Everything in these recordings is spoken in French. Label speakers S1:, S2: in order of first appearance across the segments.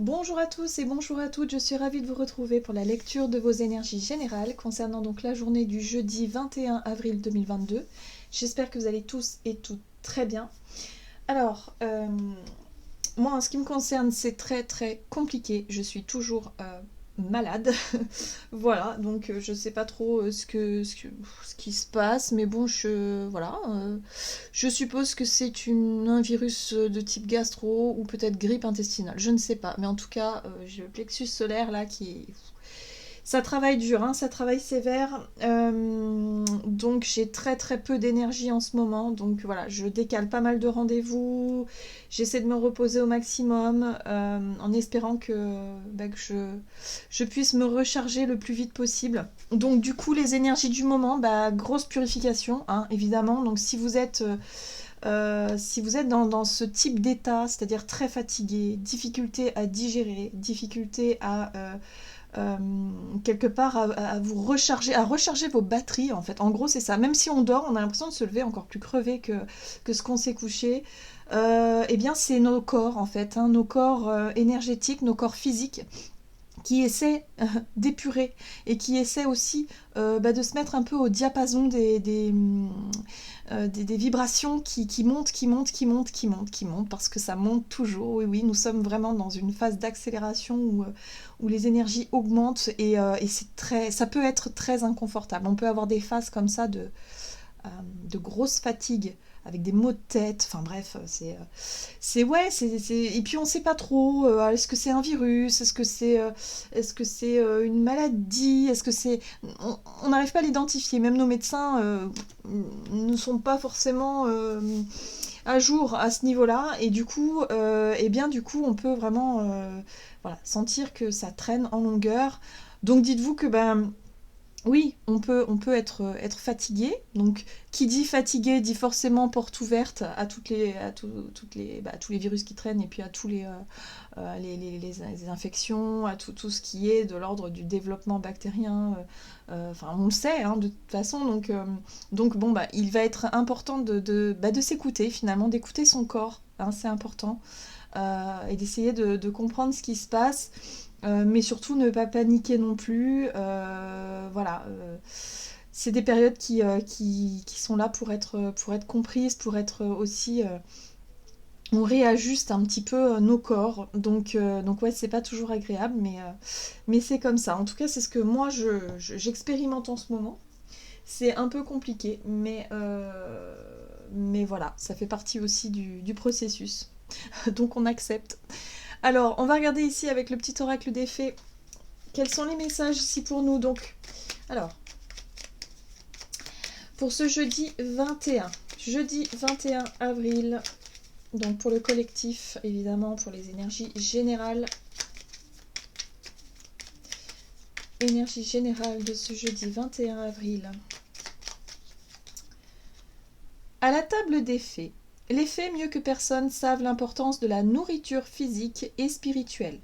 S1: Bonjour à tous et bonjour à toutes, je suis ravie de vous retrouver pour la lecture de vos énergies générales concernant donc la journée du jeudi 21 avril 2022. J'espère que vous allez tous et toutes très bien. Alors, moi en ce qui me concerne c'est très compliqué, je suis toujours malade. Voilà, donc je sais pas trop ce qui se passe, mais bon, voilà, je suppose que c'est un virus de type gastro ou peut-être grippe intestinale, je ne sais pas, mais en tout cas, j'ai le plexus solaire là qui, ça travaille dur, hein, ça travaille sévère. Donc j'ai très peu d'énergie en ce moment. Donc voilà, je décale pas mal de rendez-vous. J'essaie de me reposer au maximum en espérant que je puisse me recharger le plus vite possible. Donc du coup, les énergies du moment, grosse purification, hein, évidemment. Donc si vous êtes dans ce type d'état, c'est-à-dire très fatigué, difficulté à digérer, difficulté à euh, quelque part à vous recharger, à recharger vos batteries en fait. En gros, c'est ça. Même si on dort, on a l'impression de se lever encore plus crevé que ce qu'on s'est couché. Eh bien, c'est nos corps en fait, hein, nos corps énergétiques, nos corps physiques qui essaie d'épurer et qui essaie aussi de se mettre un peu au diapason des vibrations qui montent, parce que ça monte toujours. Oui, oui, nous sommes vraiment dans une phase d'accélération où les énergies augmentent et ça peut être très inconfortable. On peut avoir des phases comme ça de grosse fatigue avec des maux de tête, enfin bref, et puis on sait pas trop, est-ce que c'est un virus, est-ce que c'est une maladie, est-ce que c'est, on n'arrive pas à l'identifier, même nos médecins ne sont pas forcément à jour à ce niveau-là, et du coup on peut vraiment voilà, sentir que ça traîne en longueur. Donc dites-vous que oui, on peut être fatigué. Donc, qui dit fatigué dit forcément porte ouverte à tous les virus qui traînent et puis à tous les infections, à tout ce qui est de l'ordre du développement bactérien. Enfin, on le sait, hein, de toute façon. Donc bon, il va être important de s'écouter, finalement, d'écouter son corps. Hein, c'est important. Et d'essayer de comprendre ce qui se passe. Mais surtout ne pas paniquer non plus. Voilà. C'est des périodes qui sont là pour être comprises, pour être aussi. On réajuste un petit peu nos corps. Donc ouais, c'est pas toujours agréable, mais c'est comme ça. En tout cas, c'est ce que moi j'expérimente en ce moment. C'est un peu compliqué, mais voilà, ça fait partie aussi du processus. Donc on accepte. Alors, on va regarder ici avec le petit oracle des fées. Quels sont les messages ici pour nous donc? Alors, pour ce jeudi 21. Jeudi 21 avril. Donc pour le collectif, évidemment, pour les énergies générales. Énergie générale de ce jeudi 21 avril. À la table des fées. Les fées, mieux que personne, savent l'importance de la nourriture physique et spirituelle.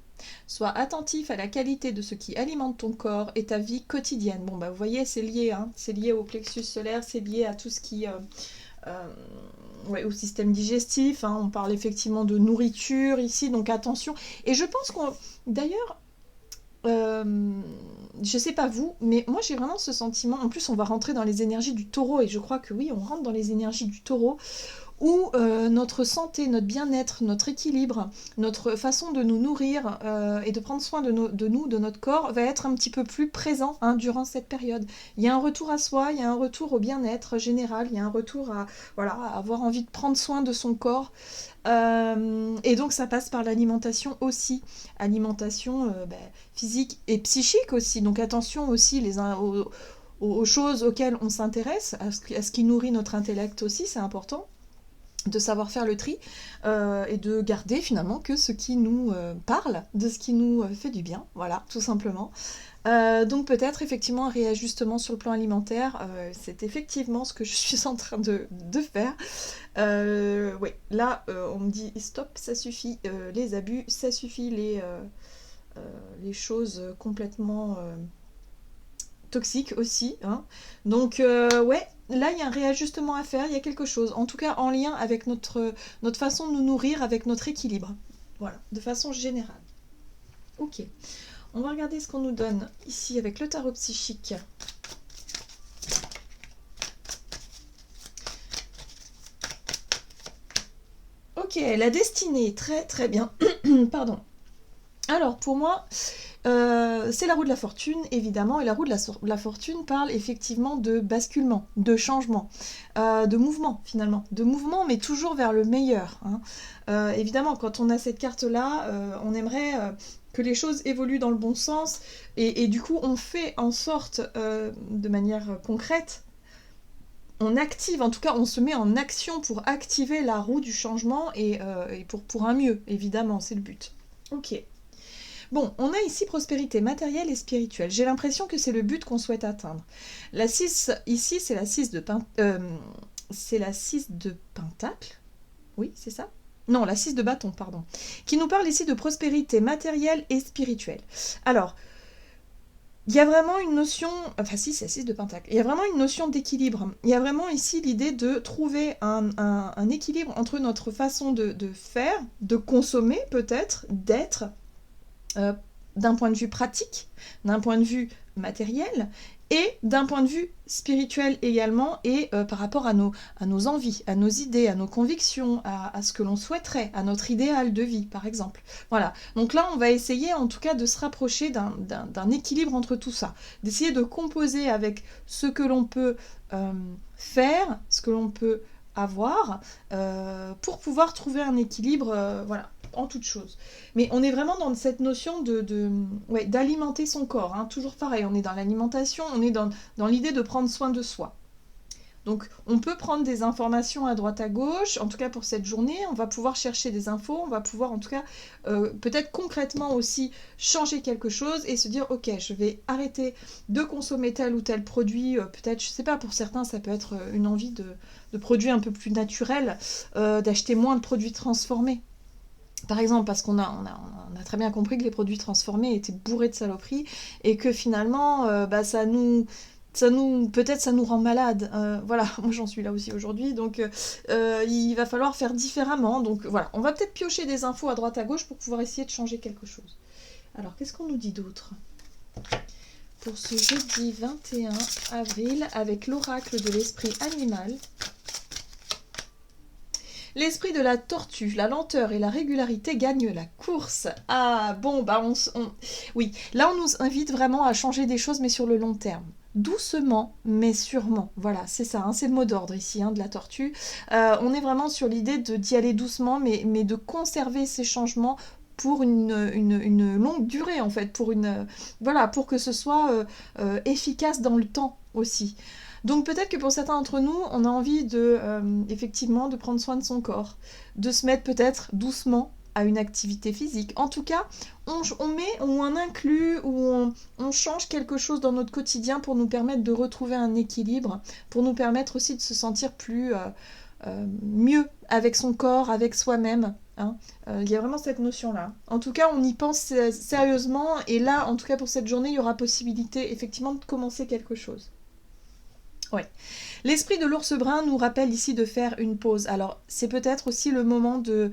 S1: Sois attentif à la qualité de ce qui alimente ton corps et ta vie quotidienne. Bon, vous voyez, c'est lié, hein, c'est lié au plexus solaire, c'est lié à tout ce qui... ouais, au système digestif, hein, on parle effectivement de nourriture ici, donc attention. Et je pense qu'on... D'ailleurs, je sais pas vous, mais moi j'ai vraiment ce sentiment. En plus, on va rentrer dans les énergies du taureau, et je crois que oui, on rentre dans les énergies du taureau, où notre santé, notre bien-être, notre équilibre, notre façon de nous nourrir et de prendre soin de notre corps va être un petit peu plus présent, hein, durant cette période. Il y a un retour à soi, il y a un retour au bien-être général, il y a un retour à, voilà, à avoir envie de prendre soin de son corps. Et donc ça passe par l'alimentation aussi, alimentation physique et psychique aussi. Donc attention aussi aux choses auxquelles on s'intéresse, à ce qui nourrit notre intellect aussi, c'est important de savoir faire le tri et de garder finalement que ce qui nous parle, de ce qui nous fait du bien, voilà, tout simplement. Donc peut-être effectivement un réajustement sur le plan alimentaire, c'est effectivement ce que je suis en train de faire. Oui, là on me dit stop, ça suffit, les abus, ça suffit, les choses complètement toxiques aussi, hein. Donc ouais, là il y a un réajustement à faire, il y a quelque chose, en tout cas en lien avec notre façon de nous nourrir, avec notre équilibre, voilà, de façon générale. Ok. On va regarder ce qu'on nous donne ici avec le tarot psychique. Ok, la destinée, très très bien. Pardon. Alors pour moi, c'est la roue de la fortune, évidemment, et la roue de la fortune parle effectivement de basculement, de changement, de mouvement finalement, de mouvement, mais toujours vers le meilleur, hein. Évidemment, quand on a cette carte-là, on aimerait que les choses évoluent dans le bon sens, et du coup, on fait en sorte, de manière concrète, on active, en tout cas, on se met en action pour activer la roue du changement et pour un mieux, évidemment, c'est le but. Ok. Bon, on a ici prospérité matérielle et spirituelle. J'ai l'impression que c'est le but qu'on souhaite atteindre. La 6, ici, c'est la 6 de c'est la 6 de pentacle. Oui, c'est ça? Non, la 6 de bâton, pardon. Qui nous parle ici de prospérité matérielle et spirituelle. Alors, il y a vraiment une notion, enfin si, c'est la 6 de pentacle. Il y a vraiment une notion d'équilibre. Il y a vraiment ici l'idée de trouver un équilibre entre notre façon de faire, de consommer peut-être, d'être, euh, d'un point de vue pratique, d'un point de vue matériel et d'un point de vue spirituel également, et par rapport à nos envies, à nos idées, à nos convictions, à ce que l'on souhaiterait, à notre idéal de vie par exemple. Voilà, donc là on va essayer en tout cas de se rapprocher d'un équilibre entre tout ça, d'essayer de composer avec ce que l'on peut faire, ce que l'on peut avoir, pour pouvoir trouver un équilibre, voilà, en toute chose. Mais on est vraiment dans cette notion ouais, d'alimenter son corps, hein. Toujours pareil, on est dans l'alimentation, on est dans l'idée de prendre soin de soi. Donc on peut prendre des informations à droite à gauche, en tout cas pour cette journée, on va pouvoir chercher des infos, on va pouvoir en tout cas peut-être concrètement aussi changer quelque chose et se dire ok, je vais arrêter de consommer tel ou tel produit, peut-être, je sais pas, pour certains ça peut être une envie de produits un peu plus naturels, d'acheter moins de produits transformés. Par exemple, parce qu'on a très bien compris que les produits transformés étaient bourrés de saloperies et que finalement, bah, peut-être ça nous rend malade. Voilà, moi j'en suis là aussi aujourd'hui, donc il va falloir faire différemment. Donc voilà, on va peut-être piocher des infos à droite à gauche pour pouvoir essayer de changer quelque chose. Alors, qu'est-ce qu'on nous dit d'autre pour ce jeudi 21 avril avec l'oracle de l'esprit animal? L'esprit de la tortue, la lenteur et la régularité gagnent la course. Ah bon, bah oui, là on nous invite vraiment à changer des choses, mais sur le long terme. Doucement, mais sûrement. Voilà, c'est ça, hein, c'est le mot d'ordre ici, hein, de la tortue. On est vraiment sur l'idée d'y aller doucement, mais de conserver ces changements pour une longue durée, en fait, voilà, pour que ce soit efficace dans le temps aussi. Donc peut-être que pour certains d'entre nous, on a envie effectivement de prendre soin de son corps, de se mettre peut-être doucement à une activité physique. En tout cas, on met ou on inclut ou on change quelque chose dans notre quotidien pour nous permettre de retrouver un équilibre, pour nous permettre aussi de se sentir mieux avec son corps, avec soi-même, hein. Il y a vraiment cette notion-là. En tout cas, on y pense sérieusement, et là, en tout cas pour cette journée, il y aura possibilité effectivement de commencer quelque chose. Ouais. L'esprit de l'ours brun nous rappelle ici de faire une pause. Alors, c'est peut-être aussi le moment de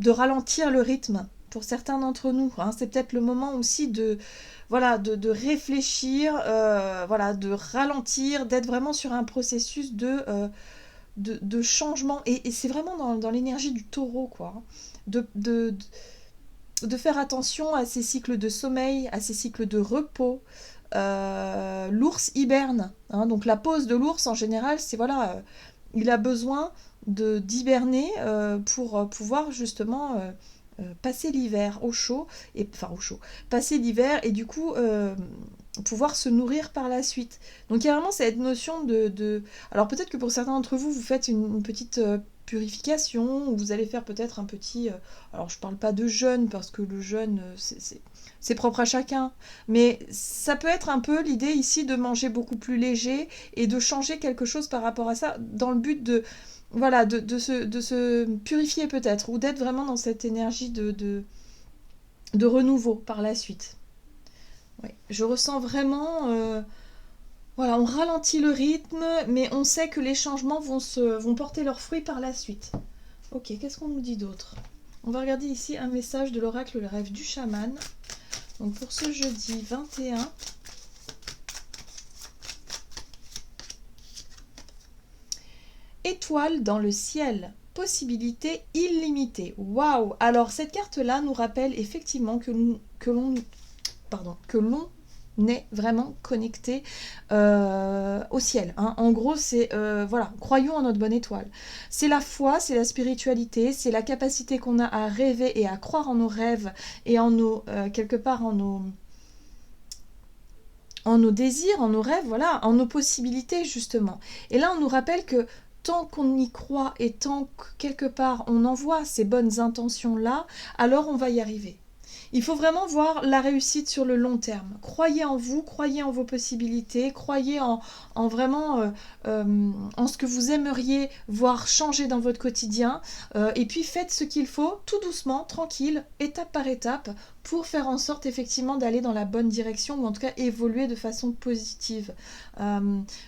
S1: ralentir le rythme pour certains d'entre nous, hein. C'est peut-être le moment aussi voilà, de réfléchir, voilà, de ralentir, d'être vraiment sur un processus de changement. Et c'est vraiment dans l'énergie du taureau, quoi, hein. De faire attention à ces cycles de sommeil, à ces cycles de repos. L'ours hiberne, hein, donc la pause de l'ours en général, c'est voilà, il a besoin d'hiberner pour pouvoir justement passer l'hiver au chaud, passer l'hiver et du coup pouvoir se nourrir par la suite. Donc il y a vraiment cette notion alors peut-être que pour certains d'entre vous, vous faites une petite purification, ou vous allez faire peut-être un petit... alors je parle pas de jeûne, parce que le jeûne, c'est propre à chacun, mais ça peut être un peu l'idée ici de manger beaucoup plus léger et de changer quelque chose par rapport à ça, dans le but voilà, de se purifier peut-être, ou d'être vraiment dans cette énergie de renouveau par la suite. Ouais. Je ressens vraiment... voilà, on ralentit le rythme, mais on sait que les changements vont porter leurs fruits par la suite. Ok, qu'est-ce qu'on nous dit d'autre? On va regarder ici un message de l'oracle Le Rêve du Chaman Donc pour ce jeudi 21, étoile dans le ciel, possibilité illimitée. Waouh! Alors cette carte-là nous rappelle effectivement que l'on est vraiment connecté au ciel. Hein. En gros, c'est voilà, croyons en notre bonne étoile. C'est la foi, c'est la spiritualité, c'est la capacité qu'on a à rêver et à croire en nos rêves et en nos quelque part en nos désirs, en nos rêves, voilà, en nos possibilités justement. Et là, on nous rappelle que tant qu'on y croit et tant que quelque part on envoie ces bonnes intentions-là, alors on va y arriver. Il faut vraiment voir la réussite sur le long terme. Croyez en vous, croyez en vos possibilités, croyez en vraiment en ce que vous aimeriez voir changer dans votre quotidien. Et puis faites ce qu'il faut, tout doucement, tranquille, étape par étape, pour faire en sorte effectivement d'aller dans la bonne direction ou en tout cas évoluer de façon positive.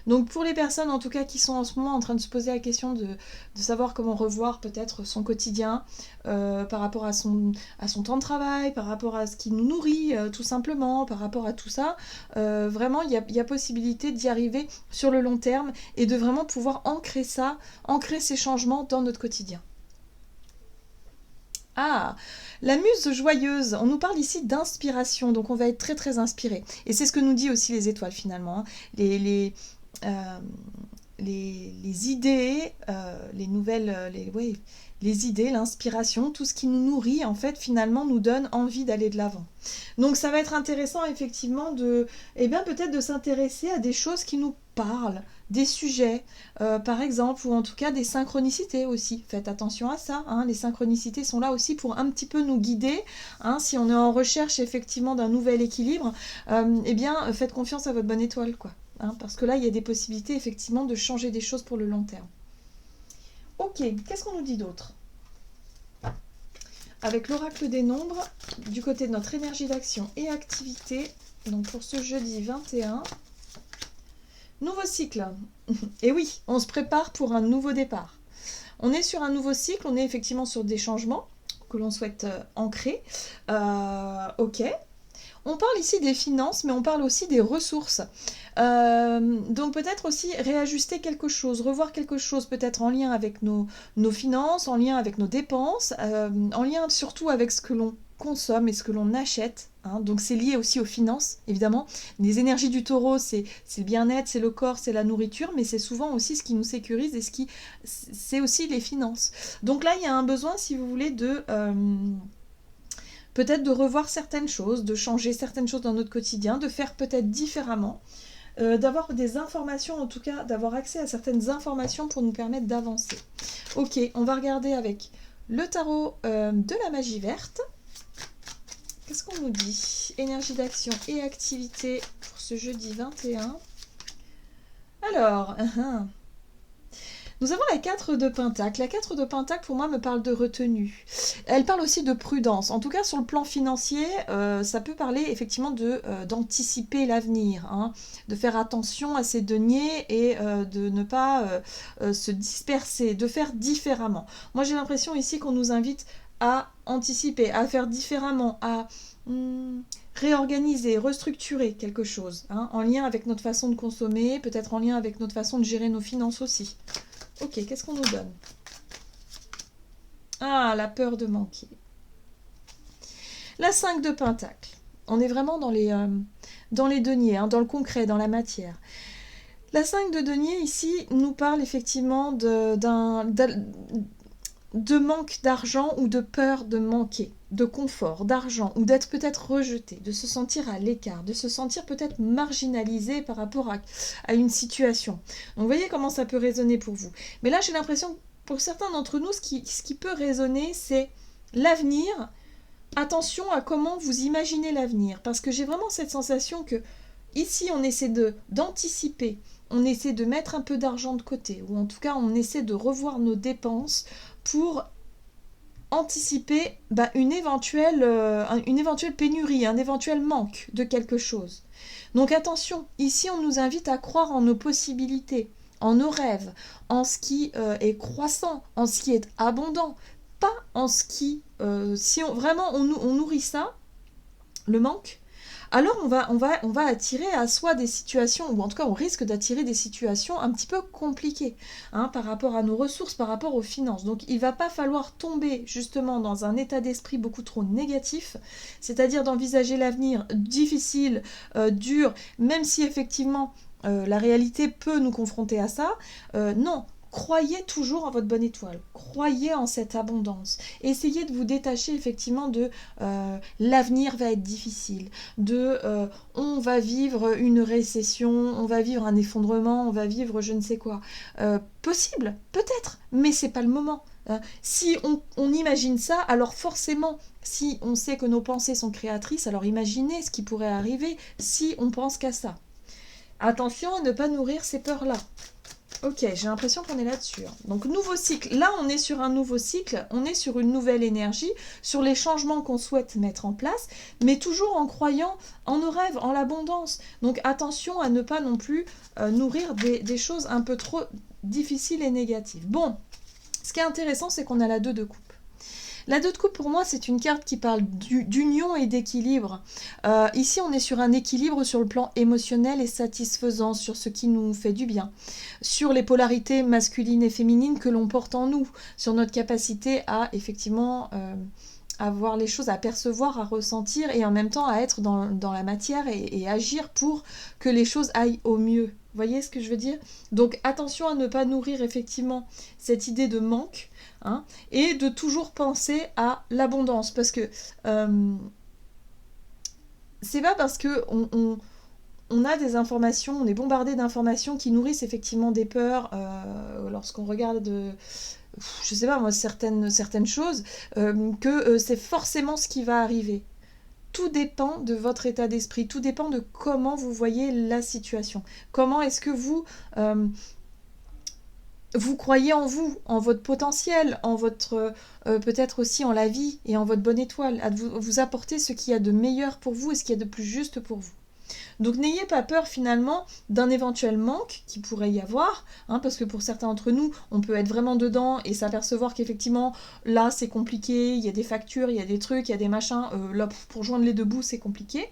S1: Donc pour les personnes en tout cas qui sont en ce moment en train de se poser la question de savoir comment revoir peut-être son quotidien par rapport à son temps de travail, par rapport à ce qui nous nourrit tout simplement, par rapport à tout ça, vraiment il y a possibilité d'y arriver sur le long terme et de vraiment pouvoir ancrer ces changements dans notre quotidien. Ah, la muse joyeuse, on nous parle ici d'inspiration, donc on va être très très inspiré. Et c'est ce que nous dit aussi les étoiles finalement. Hein. Euh, les idées, les nouvelles, les idées, l'inspiration, tout ce qui nous nourrit, en fait, finalement, nous donne envie d'aller de l'avant. Donc, ça va être intéressant, effectivement, peut-être de s'intéresser à des choses qui nous parlent, des sujets, par exemple, ou en tout cas des synchronicités aussi. Faites attention à ça, hein, les synchronicités sont là aussi pour un petit peu nous guider. Hein, si on est en recherche, effectivement, d'un nouvel équilibre, faites confiance à votre bonne étoile, quoi. Hein, parce que là, il y a des possibilités, effectivement, de changer des choses pour le long terme. Ok, qu'est-ce qu'on nous dit d'autre? Avec l'oracle des nombres, du côté de notre énergie d'action et activité, donc pour ce jeudi 21, nouveau cycle. Et oui, on se prépare pour un nouveau départ. On est sur un nouveau cycle, on est effectivement sur des changements que l'on souhaite ancrer. Ok. On parle ici des finances, mais on parle aussi des ressources. Donc peut-être aussi réajuster quelque chose, revoir quelque chose peut-être en lien avec nos finances, en lien avec nos dépenses, en lien surtout avec ce que l'on consomme et ce que l'on achète. Hein. Donc c'est lié aussi aux finances, évidemment. Les énergies du taureau, c'est le bien-être, c'est le corps, c'est la nourriture, mais c'est souvent aussi ce qui nous sécurise et c'est aussi les finances. Donc là, il y a un besoin, si vous voulez, peut-être de revoir certaines choses, de changer certaines choses dans notre quotidien, de faire peut-être différemment, d'avoir des informations, en tout cas d'avoir accès à certaines informations pour nous permettre d'avancer. Ok, on va regarder avec le tarot de la magie verte. Qu'est-ce qu'on nous dit? Énergie d'action et activité pour ce jeudi 21. Alors, nous avons la 4 de Pentacle. La 4 de Pentacle, pour moi, me parle de retenue. Elle parle aussi de prudence. En tout cas, sur le plan financier, ça peut parler effectivement d'anticiper l'avenir, hein, de faire attention à ses deniers et de ne pas se disperser, de faire différemment. Moi, j'ai l'impression ici qu'on nous invite à anticiper, à faire différemment, à réorganiser, restructurer quelque chose, hein, en lien avec notre façon de consommer, peut-être en lien avec notre façon de gérer nos finances aussi. Ok, qu'est-ce qu'on nous donne? Ah, la peur de manquer. La 5 de Pentacle. On est vraiment dans les deniers, hein, dans le concret, dans la matière. La 5 de denier, ici, nous parle effectivement de manque d'argent ou de peur de manquer, de confort, d'argent, ou d'être peut-être rejeté, de se sentir à l'écart, de se sentir peut-être marginalisé par rapport à une situation. Donc vous voyez comment ça peut résonner pour vous. Mais là j'ai l'impression que pour certains d'entre nous, ce qui peut résonner, c'est l'avenir. Attention à comment vous imaginez l'avenir, parce que j'ai vraiment cette sensation que ici on essaie d'anticiper, on essaie de mettre un peu d'argent de côté, ou en tout cas on essaie de revoir nos dépenses pour anticiper une éventuelle pénurie, un éventuel manque de quelque chose. Donc attention, ici on nous invite à croire en nos possibilités, en nos rêves, en ce qui est croissant, en ce qui est abondant, pas en ce qui... si on, vraiment on nourrit ça, le manque, alors on va attirer à soi des situations, ou en tout cas on risque d'attirer des situations un petit peu compliquées, hein, par rapport à nos ressources, par rapport aux finances. Donc il va pas falloir tomber justement dans un état d'esprit beaucoup trop négatif, c'est-à-dire d'envisager l'avenir difficile, dur, même si effectivement la réalité peut nous confronter à ça. Non, croyez toujours en votre bonne étoile, croyez en cette abondance. Essayez de vous détacher effectivement de l'avenir va être difficile, de on va vivre une récession, on va vivre un effondrement, on va vivre je ne sais quoi. Possible, peut-être, mais c'est pas le moment. Si on imagine ça, alors forcément, si on sait que nos pensées sont créatrices, alors imaginez ce qui pourrait arriver si on pense qu'à ça. Attention à ne pas nourrir ces peurs-là. Ok, j'ai l'impression qu'on est là-dessus. Donc nouveau cycle. Là, on est sur un nouveau cycle, on est sur une nouvelle énergie, sur les changements qu'on souhaite mettre en place, mais toujours en croyant en nos rêves, en l'abondance. Donc attention à ne pas non plus nourrir des choses un peu trop difficiles et négatives. Bon, ce qui est intéressant, c'est qu'on a la 2 de coupe. La 2 de coupe, pour moi, c'est une carte qui parle d'union et d'équilibre. Ici, on est sur un équilibre sur le plan émotionnel et satisfaisant, sur ce qui nous fait du bien, sur les polarités masculines et féminines que l'on porte en nous, sur notre capacité à, effectivement, à voir les choses, à percevoir, à ressentir, et en même temps à être dans la matière et agir pour que les choses aillent au mieux. Vous voyez ce que je veux dire? Donc attention à ne pas nourrir effectivement cette idée de manque, hein, et de toujours penser à l'abondance, parce que c'est pas parce que on a des informations, on est bombardé d'informations qui nourrissent effectivement des peurs lorsqu'on regarde, je sais pas moi, certaines choses, que c'est forcément ce qui va arriver. Tout dépend de votre état d'esprit, tout dépend de comment vous voyez la situation. Comment est-ce que vous croyez en vous, en votre potentiel, en votre peut-être aussi en la vie et en votre bonne étoile, à vous apporter ce qu'il y a de meilleur pour vous et ce qu'il y a de plus juste pour vous. Donc n'ayez pas peur finalement d'un éventuel manque qui pourrait y avoir, hein, parce que pour certains d'entre nous, on peut être vraiment dedans et s'apercevoir qu'effectivement, là c'est compliqué, il y a des factures, il y a des trucs, il y a des machins, là pour joindre les deux bouts c'est compliqué.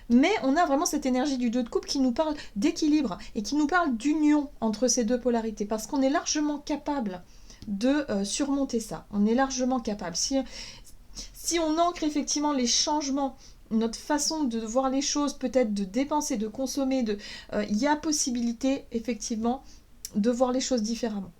S1: Mais on a vraiment cette énergie du 2 de coupe qui nous parle d'équilibre et qui nous parle d'union entre ces deux polarités, parce qu'on est largement capable de surmonter ça. On est largement capable. Si on ancre effectivement les changements, notre façon de voir les choses, peut-être de dépenser, de consommer, il y a possibilité effectivement de voir les choses différemment.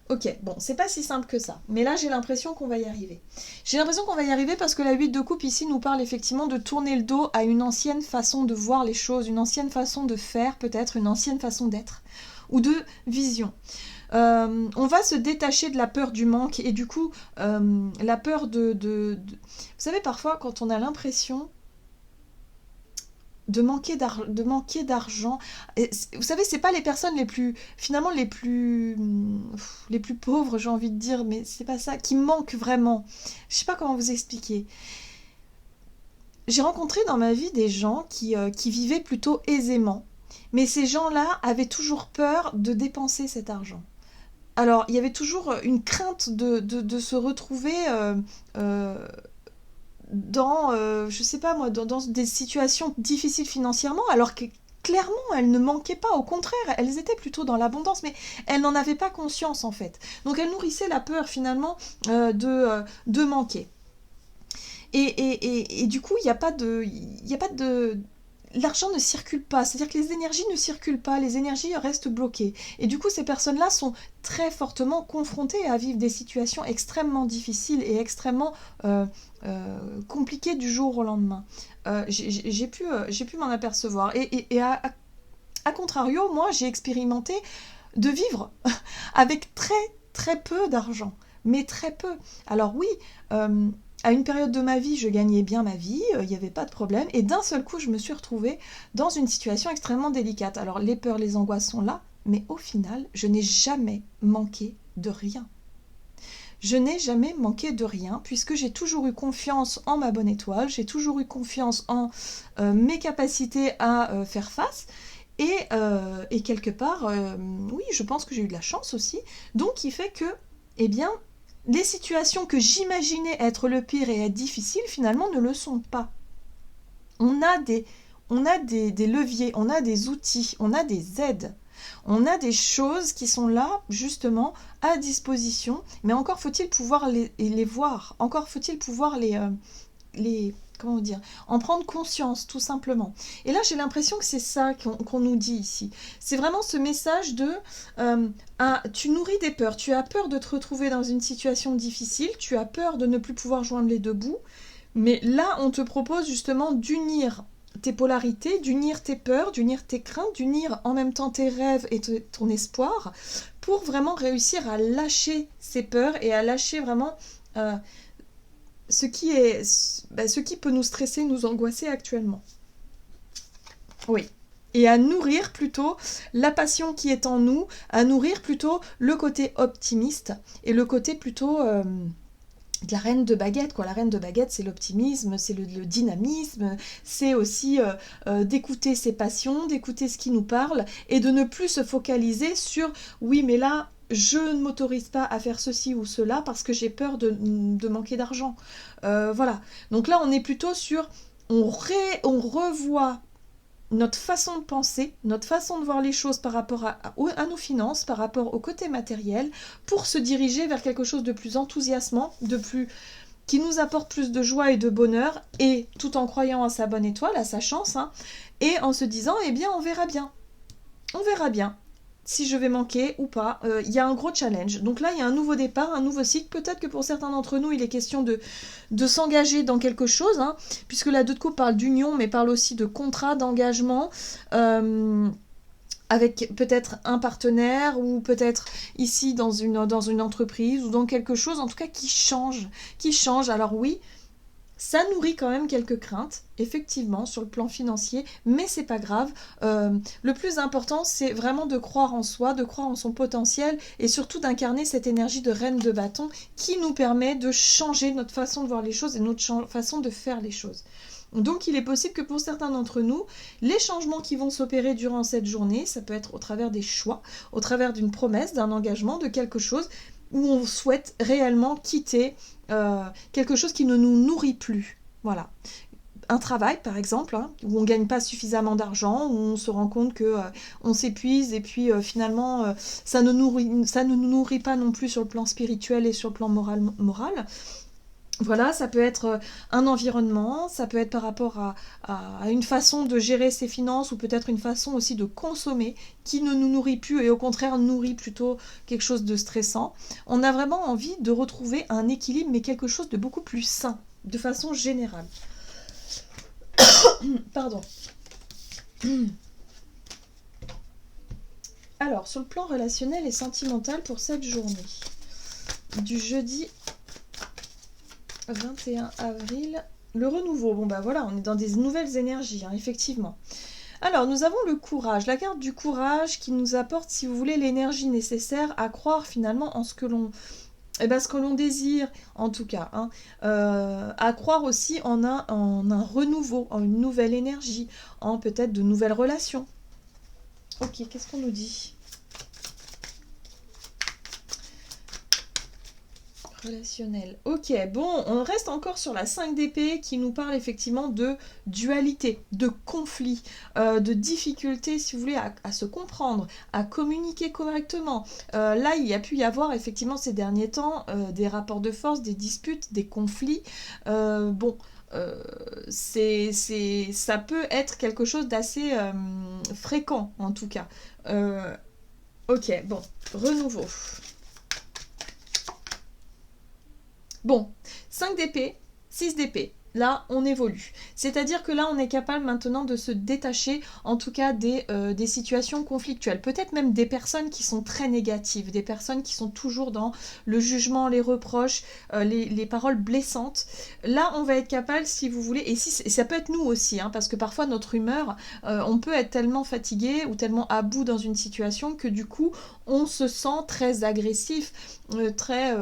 S1: Ok, bon, c'est pas si simple que ça, mais là j'ai l'impression qu'on va y arriver. J'ai l'impression qu'on va y arriver parce que la 8 de coupe ici nous parle effectivement de tourner le dos à une ancienne façon de voir les choses, une ancienne façon de faire peut-être, une ancienne façon d'être, ou de vision. On va se détacher de la peur du manque et du coup la peur de... Vous savez, parfois quand on a l'impression de manquer d'argent, vous savez, c'est pas les personnes les plus finalement les plus pauvres, j'ai envie de dire, mais c'est pas ça qui manque vraiment. Je sais pas comment vous expliquer. J'ai rencontré dans ma vie des gens qui vivaient plutôt aisément, mais ces gens-là avaient toujours peur de dépenser cet argent. Alors, il y avait toujours une crainte de se retrouver dans, je sais pas moi, dans des situations difficiles financièrement, alors que clairement, elles ne manquaient pas. Au contraire, elles étaient plutôt dans l'abondance, mais elles n'en avaient pas conscience en fait. Donc, elles nourrissaient la peur finalement de manquer. Et du coup, il n'y a pas de, l'argent ne circule pas, c'est-à-dire que les énergies ne circulent pas, les énergies restent bloquées. Et du coup, ces personnes-là sont très fortement confrontées à vivre des situations extrêmement difficiles et extrêmement compliquées du jour au lendemain. J'ai pu m'en apercevoir. Et à contrario, moi, j'ai expérimenté de vivre avec très très peu d'argent, mais très peu. Alors oui, à une période de ma vie, je gagnais bien ma vie, il n'y avait pas de problème, et d'un seul coup, je me suis retrouvée dans une situation extrêmement délicate. Alors les peurs, les angoisses sont là, mais au final, je n'ai jamais manqué de rien. Je n'ai jamais manqué de rien, puisque j'ai toujours eu confiance en ma bonne étoile, j'ai toujours eu confiance en mes capacités à faire face, et quelque part, oui, je pense que j'ai eu de la chance aussi, donc qui fait que, eh bien, les situations que j'imaginais être le pire et être difficiles, finalement, ne le sont pas. on a des leviers, on a des outils, on a des aides. On a des choses qui sont là, justement, à disposition, mais encore faut-il pouvoir les voir, encore faut-il pouvoir comment dire, en prendre conscience, tout simplement. Et là, j'ai l'impression que c'est ça qu'on nous dit ici. C'est vraiment ce message de tu nourris des peurs, tu as peur de te retrouver dans une situation difficile, tu as peur de ne plus pouvoir joindre les deux bouts, mais là, on te propose justement d'unir tes polarités, d'unir tes peurs, d'unir tes craintes, d'unir en même temps tes rêves et ton espoir pour vraiment réussir à lâcher ces peurs et à lâcher vraiment ce qui peut nous stresser, nous angoisser actuellement. Oui. Et à nourrir plutôt la passion qui est en nous, à nourrir plutôt le côté optimiste et le côté plutôt de la reine de baguette, quoi. La reine de baguette, c'est l'optimisme, c'est le dynamisme, c'est aussi d'écouter ses passions, d'écouter ce qui nous parle et de ne plus se focaliser sur oui, mais là, je ne m'autorise pas à faire ceci ou cela parce que j'ai peur de manquer d'argent. Voilà. Donc là, on est plutôt sur on revoit notre façon de penser, notre façon de voir les choses par rapport à nos finances, par rapport au côté matériel, pour se diriger vers quelque chose de plus enthousiasmant, qui nous apporte plus de joie et de bonheur, et tout en croyant à sa bonne étoile, à sa chance, hein, et en se disant, eh bien, on verra bien. On verra bien si je vais manquer ou pas. Il y a un gros challenge. Donc là, il y a un nouveau départ, un nouveau cycle. Peut-être que pour certains d'entre nous, il est question de s'engager dans quelque chose, hein, puisque la 2 de coupe parle d'union, mais parle aussi de contrat, d'engagement, avec peut-être un partenaire, ou peut-être ici dans une entreprise, ou dans quelque chose, en tout cas, qui change. Alors oui, ça nourrit quand même quelques craintes, effectivement, sur le plan financier, mais c'est pas grave. Le plus important, c'est vraiment de croire en soi, de croire en son potentiel, et surtout d'incarner cette énergie de reine de bâton qui nous permet de changer notre façon de voir les choses et notre façon de faire les choses. Donc il est possible que pour certains d'entre nous, les changements qui vont s'opérer durant cette journée, ça peut être au travers des choix, au travers d'une promesse, d'un engagement, de quelque chose, où on souhaite réellement quitter quelque chose qui ne nous nourrit plus. Voilà. Un travail, par exemple, hein, où on ne gagne pas suffisamment d'argent, où on se rend compte qu'on s'épuise et puis finalement ça ne nous nourrit pas non plus sur le plan spirituel et sur le plan moral. Voilà, ça peut être un environnement, ça peut être par rapport à une façon de gérer ses finances, ou peut-être une façon aussi de consommer qui ne nous nourrit plus et au contraire nourrit plutôt quelque chose de stressant. On a vraiment envie de retrouver un équilibre, mais quelque chose de beaucoup plus sain, de façon générale. Pardon. Alors, sur le plan relationnel et sentimental pour cette journée, du jeudi 21 avril, le renouveau. Bon bah voilà, on est dans des nouvelles énergies, hein, effectivement. Alors, nous avons le courage, la carte du courage qui nous apporte, si vous voulez, l'énergie nécessaire à croire finalement en ce que l'on désire, en tout cas, hein, à croire aussi en un renouveau, en une nouvelle énergie, en peut-être de nouvelles relations. Ok, qu'est-ce qu'on nous dit ? Relationnel. Ok, bon, on reste encore sur la 5 d'épée qui nous parle effectivement de dualité, de conflit, de difficulté, si vous voulez, à se comprendre, à communiquer correctement. Là, il y a pu y avoir effectivement ces derniers temps des rapports de force, des disputes, des conflits. Ça peut être quelque chose d'assez fréquent, en tout cas. Ok, bon, renouveau. Bon, 5 d'épée, 6 d'épée. Là, on évolue. C'est-à-dire que là, on est capable maintenant de se détacher, en tout cas, des situations conflictuelles. Peut-être même des personnes qui sont très négatives, des personnes qui sont toujours dans le jugement, les reproches, les paroles blessantes. Là, on va être capable, si vous voulez, et ça peut être nous aussi, hein, parce que parfois, notre humeur, on peut être tellement fatigué ou tellement à bout dans une situation que du coup, on se sent très agressif, très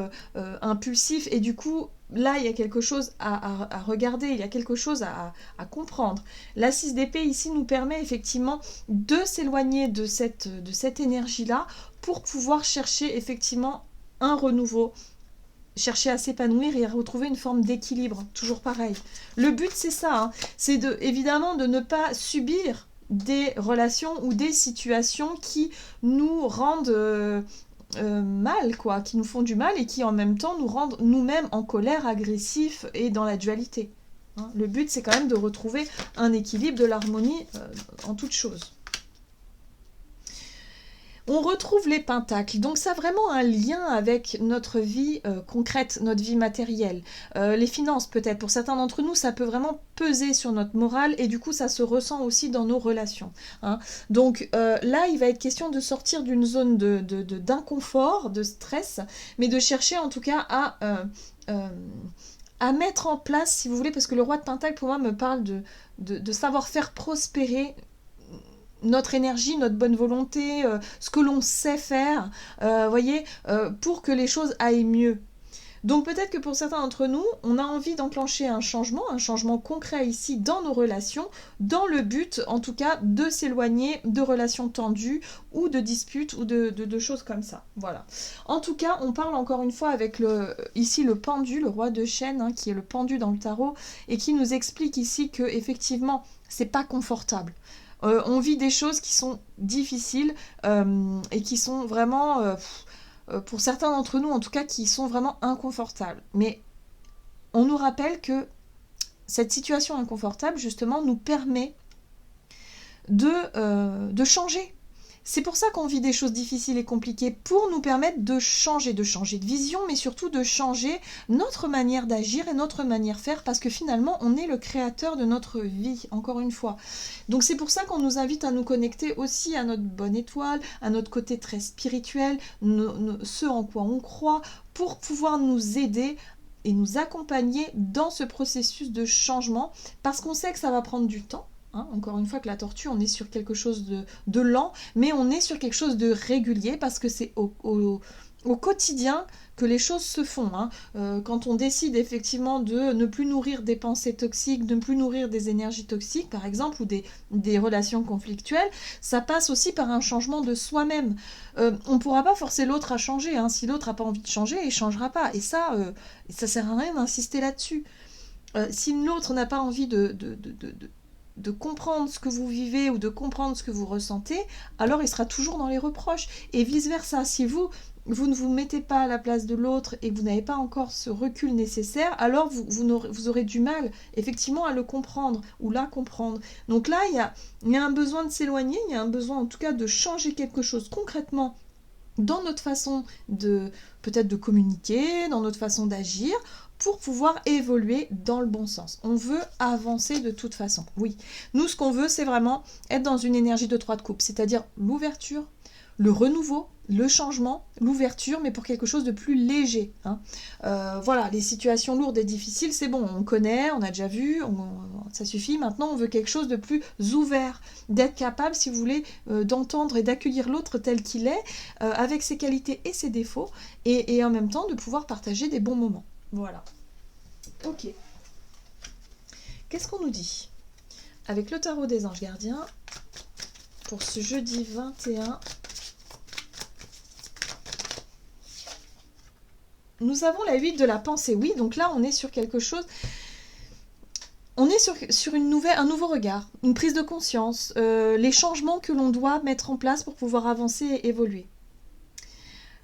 S1: impulsif, et du coup, là, il y a quelque chose à regarder, il y a quelque chose à comprendre. La 6 d'épée ici nous permet effectivement de s'éloigner de cette énergie-là pour pouvoir chercher effectivement un renouveau chercher à s'épanouir et à retrouver une forme d'équilibre, toujours pareil. Le but, c'est ça, hein, c'est évidemment de ne pas subir des relations ou des situations qui nous rendent mal, quoi, qui nous font du mal et qui en même temps nous rendent nous-mêmes en colère, agressifs et dans la dualité. Hein. Le but, c'est quand même de retrouver un équilibre, de l'harmonie en toute chose. On retrouve les pentacles, donc ça a vraiment un lien avec notre vie concrète, notre vie matérielle. Les finances peut-être, pour certains d'entre nous, ça peut vraiment peser sur notre morale et du coup ça se ressent aussi dans nos relations. Hein. Donc là, il va être question de sortir d'une zone d'inconfort, de stress, mais de chercher en tout cas à mettre en place, si vous voulez, parce que le roi de Pentacle pour moi me parle de savoir faire prospérer notre énergie, notre bonne volonté, ce que l'on sait faire, voyez, pour que les choses aillent mieux. Donc peut-être que pour certains d'entre nous, on a envie d'enclencher un changement concret ici dans nos relations, dans le but en tout cas de s'éloigner de relations tendues ou de disputes ou de choses comme ça. Voilà. En tout cas, on parle encore une fois avec ici le pendu, le roi de chêne, hein, qui est le pendu dans le tarot, et qui nous explique ici que effectivement, c'est pas confortable. On vit des choses qui sont difficiles et qui sont vraiment, pour certains d'entre nous en tout cas, qui sont vraiment inconfortables. Mais on nous rappelle cette situation inconfortable, justement, nous permet de changer. C'est pour ça qu'on vit des choses difficiles et compliquées, pour nous permettre de changer de vision, mais surtout de changer notre manière d'agir et notre manière de faire, parce que finalement, on est le créateur de notre vie, encore une fois. Donc c'est pour ça qu'on nous invite à nous connecter aussi à notre bonne étoile, à notre côté très spirituel, ce en quoi on croit, pour pouvoir nous aider et nous accompagner dans ce processus de changement, parce qu'on sait que ça va prendre du temps. Hein, encore une fois que la tortue, on est sur quelque chose de lent, mais on est sur quelque chose de régulier parce que c'est au quotidien que les choses se font. Hein. Quand on décide effectivement de ne plus nourrir des pensées toxiques, de ne plus nourrir des énergies toxiques, par exemple, ou des relations conflictuelles, ça passe aussi par un changement de soi-même. On ne pourra pas forcer l'autre à changer. Hein. Si l'autre n'a pas envie de changer, il ne changera pas. Et ça sert à rien d'insister là-dessus. Si l'autre n'a pas envie de comprendre ce que vous vivez ou de comprendre ce que vous ressentez, alors il sera toujours dans les reproches. Et vice-versa, si vous ne vous mettez pas à la place de l'autre et que vous n'avez pas encore ce recul nécessaire, alors vous aurez du mal effectivement à le comprendre ou la comprendre. Donc là, il y a un besoin de s'éloigner, il y a un besoin en tout cas de changer quelque chose concrètement dans notre façon peut-être de communiquer, dans notre façon d'agir, pour pouvoir évoluer dans le bon sens. On veut avancer de toute façon, oui. Nous, ce qu'on veut, c'est vraiment être dans une énergie de 3 de coupe, c'est-à-dire l'ouverture, le renouveau, le changement, l'ouverture, mais pour quelque chose de plus léger. Hein. Voilà, les situations lourdes et difficiles, c'est bon, on connaît, on a déjà vu, ça suffit. Maintenant, on veut quelque chose de plus ouvert, d'être capable, si vous voulez, d'entendre et d'accueillir l'autre tel qu'il est, avec ses qualités et ses défauts, et en même temps de pouvoir partager des bons moments. Voilà. Ok. Qu'est-ce qu'on nous dit avec le tarot des anges gardiens pour ce jeudi 21? Nous avons la 8 de la pensée. Oui, donc là, on est sur quelque chose... On est sur un nouveau regard, une prise de conscience, les changements que l'on doit mettre en place pour pouvoir avancer et évoluer.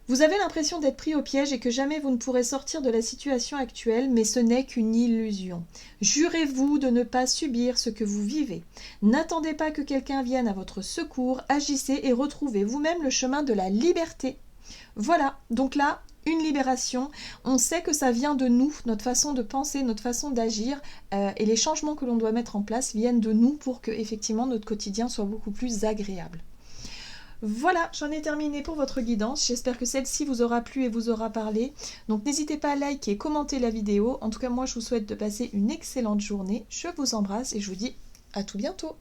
S1: Vous avez l'impression d'être pris au piège et que jamais vous ne pourrez sortir de la situation actuelle, mais ce n'est qu'une illusion. Jurez-vous de ne pas subir ce que vous vivez. N'attendez pas que quelqu'un vienne à votre secours, agissez et retrouvez vous-même le chemin de la liberté. Voilà, donc là, une libération. On sait que ça vient de nous, notre façon de penser, notre façon d'agir, et les changements que l'on doit mettre en place viennent de nous pour que effectivement notre quotidien soit beaucoup plus agréable. Voilà, j'en ai terminé pour votre guidance. J'espère que celle-ci vous aura plu et vous aura parlé. Donc n'hésitez pas à liker et commenter la vidéo. En tout cas, moi, je vous souhaite de passer une excellente journée. Je vous embrasse et je vous dis à tout bientôt.